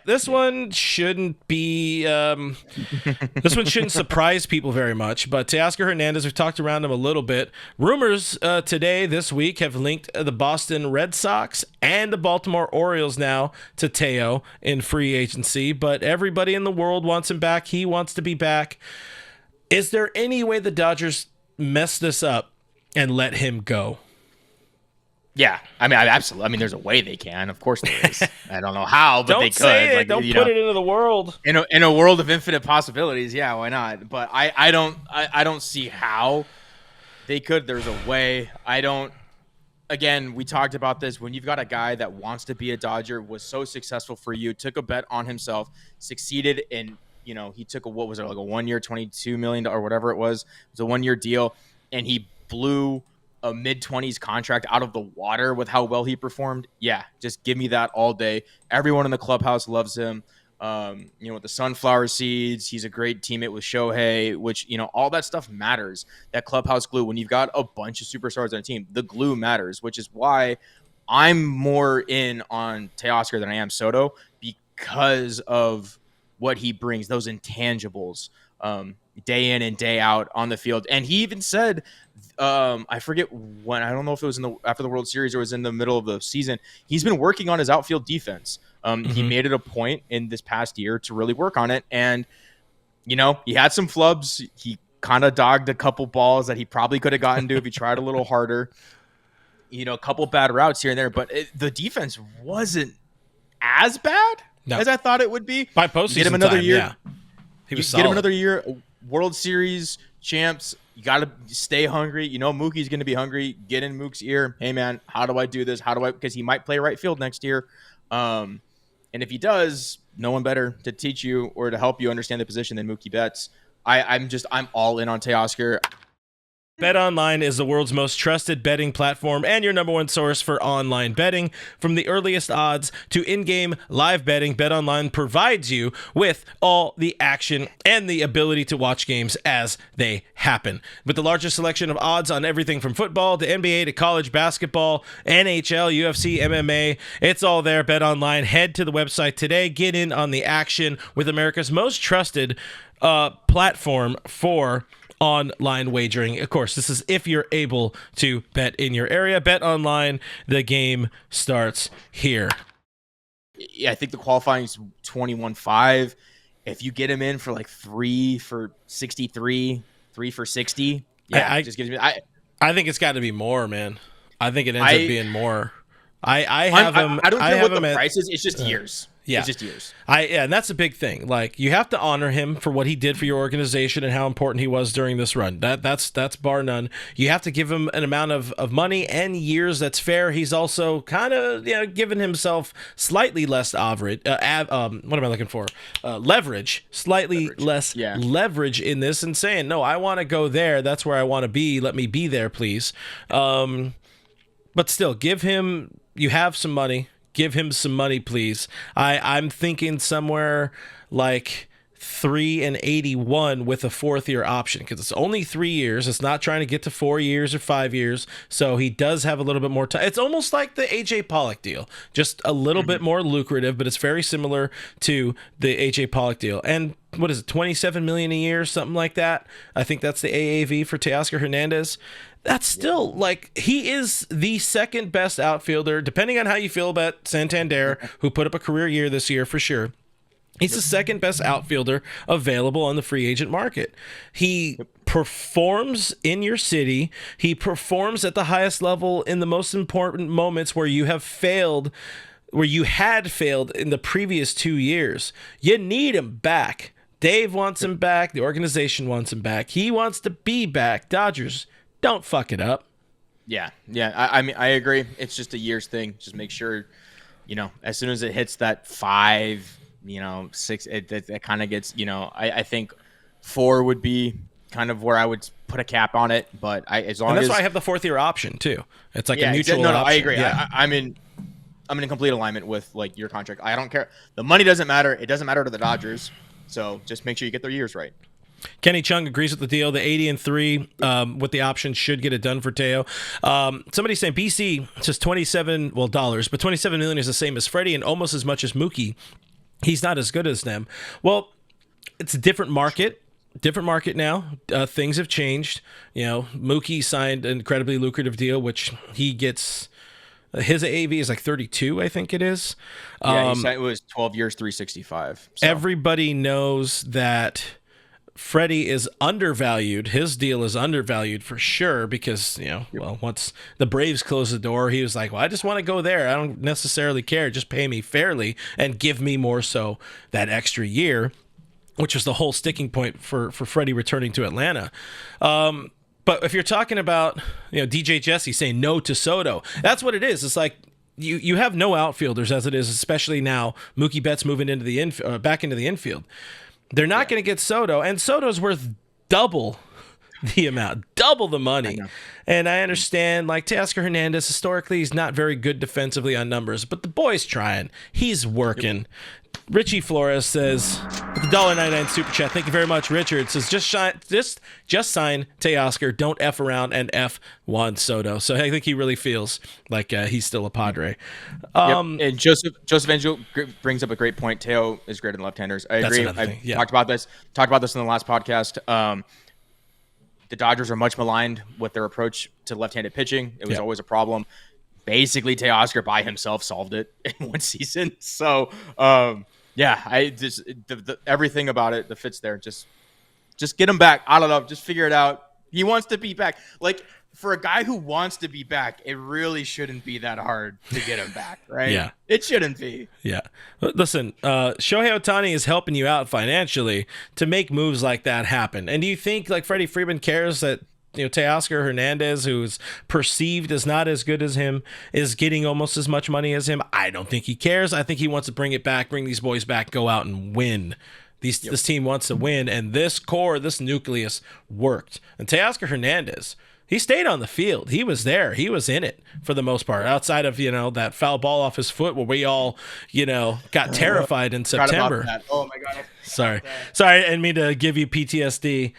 this one shouldn't be. This one shouldn't surprise people very much. But Teoscar Hernandez, we've talked around him a little bit. Rumors this week have linked the Boston Red Sox and the Baltimore Orioles now to Teo in free agency. But everybody in the world wants him back. He wants to be back. Is there any way the Dodgers mess this up and let him go? Yeah, I mean, absolutely. I mean, there's a way they can. Of course there is. I don't know how, but don't they could. Say it. Don't put it into the world. In a world of infinite possibilities, yeah, why not? But I don't see how they could. There's a way. Again, we talked about this. When you've got a guy that wants to be a Dodger, was so successful for you, took a bet on himself, succeeded in, he took a 1 year, $22 million or whatever it was. It was a 1 year deal, and he blew a mid-20s contract out of the water with how well he performed. Yeah, just give me that all day. Everyone in the clubhouse loves him. With the sunflower seeds, he's a great teammate with Shohei, which, all that stuff matters. That clubhouse glue, when you've got a bunch of superstars on a team, the glue matters, which is why I'm more in on Teoscar than I am Soto, because of what he brings, those intangibles, day in and day out on the field. And he even said, I forget when, I don't know if it was after the World Series or was in the middle of the season, he's been working on his outfield defense. He made it a point in this past year to really work on it. And, he had some flubs. He kind of dogged a couple balls that he probably could have gotten to if he tried a little harder. A couple bad routes here and there, but the defense wasn't as bad as I thought it would be. By postseason get him another time, year. Yeah. He was solid. Get him another year. World Series champs. You got to stay hungry. Mookie's going to be hungry. Get in Mook's ear. Hey, man, how do I do this? Because he might play right field next year. And if he does, no one better to teach you or to help you understand the position than Mookie Betts. I'm all in on Teoscar. BetOnline is the world's most trusted betting platform and your number one source for online betting. From the earliest odds to in-game live betting, BetOnline provides you with all the action and the ability to watch games as they happen. With the largest selection of odds on everything from football to NBA to college basketball, NHL, UFC, MMA, it's all there. BetOnline. Head to the website today. Get in on the action with America's most trusted platform for online wagering. Of course, this is if you're able to bet in your area. Bet online. The game starts here. Yeah, I think the qualifying is 21.5. If you get him in for like 3 for 63, 3 for 60, yeah, it just gives me. I think it's got to be more, man. I think it ends up being more. I have him. I don't care what the price is. It's just years. Yeah. It's just years. And that's a big thing. Like, you have to honor him for what he did for your organization and how important he was during this run. That's bar none. You have to give him an amount of money and years that's fair. He's also kind of given himself slightly less leverage. Slightly less leverage in this, and saying, no, I want to go there. That's where I want to be. Let me be there, please. But still, you have some money. Give him some money, please. I'm thinking somewhere like 3.81 with a 4th year option, because it's only 3 years. It's not trying to get to 4 years or 5 years. So he does have a little bit more time. It's almost like the AJ Pollock deal, just a little bit more lucrative, but it's very similar to the AJ Pollock deal. And what is it, $27 million a year, something like that? I think that's the AAV for Teoscar Hernandez. That's still, like, he is the second best outfielder, depending on how you feel about Santander, who put up a career year this year for sure. He's the second best outfielder available on the free agent market. He performs in your city. He performs at the highest level in the most important moments where you have failed, where you had failed in the previous 2 years. You need him back. Dave wants him back. The organization wants him back. He wants to be back. Dodgers, don't fuck it up. Yeah. I mean, I agree. It's just a year's thing. Just make sure, as soon as it hits that 5, 6, it kind of gets, I think 4 would be kind of where I would put a cap on it. But that's why I have the 4th year option too. It's like a mutual option. I agree. Yeah. I'm in complete alignment with like your contract. I don't care. The money doesn't matter. It doesn't matter to the Dodgers. So just make sure you get their years right. Kenny Chung agrees with the deal. The 80-3 with the option should get it done for Teo. Somebody's saying BC says $27 million, but $27 million is the same as Freddie and almost as much as Mookie. he's not as good as them. Well, it's a different market. Different market now. Things have changed. Mookie signed an incredibly lucrative deal, which he gets. His AAV is like 32, I think it is. Yeah, he signed, it was 12 years, 365. So. Everybody knows that Freddie is undervalued. His deal is undervalued for sure because, well, once the Braves closed the door, he was like, well, I just want to go there. I don't necessarily care. Just pay me fairly and give me more so that extra year, which was the whole sticking point for Freddie returning to Atlanta. But if you're talking about, DJ Jesse saying no to Soto, that's what it is. It's like you have no outfielders as it is, especially now. Mookie Betts moving into the back into the infield. They're not going to get Soto, and Soto's worth double the amount, double the money. And I understand, like Teoscar Hernandez, historically, he's not very good defensively on numbers, but the boy's trying. He's working. Yep. Richie Flores says, with the $1.99 super chat, thank you very much, Richard. Says, just sign Teoscar, don't F around and F Juan Soto. So I think he really feels like he's still a Padre. And Joseph Angel brings up a great point. Teo is great in left-handers. I agree. I talked about this in the last podcast. The Dodgers are much maligned with their approach to left-handed pitching. It was always a problem. Basically, Teoscar by himself solved it in one season. So, I just everything about it that fits there. Just get him back. I don't know. Just figure it out. He wants to be back. Like, for a guy who wants to be back, it really shouldn't be that hard to get him back, right? Yeah. It shouldn't be. Yeah. Listen, Shohei Ohtani is helping you out financially to make moves like that happen. And do you think, like, Freddie Freeman cares that, Teoscar Hernandez, who's perceived as not as good as him, is getting almost as much money as him? I don't think he cares. I think he wants to bring it back, bring these boys back, go out and win. This team wants to win, and this core, this nucleus worked. And Teoscar Hernandez, he stayed on the field. He was there. He was in it for the most part, outside of, that foul ball off his foot where we all, got terrified in September. Oh, my God. Sorry. I didn't mean to give you PTSD.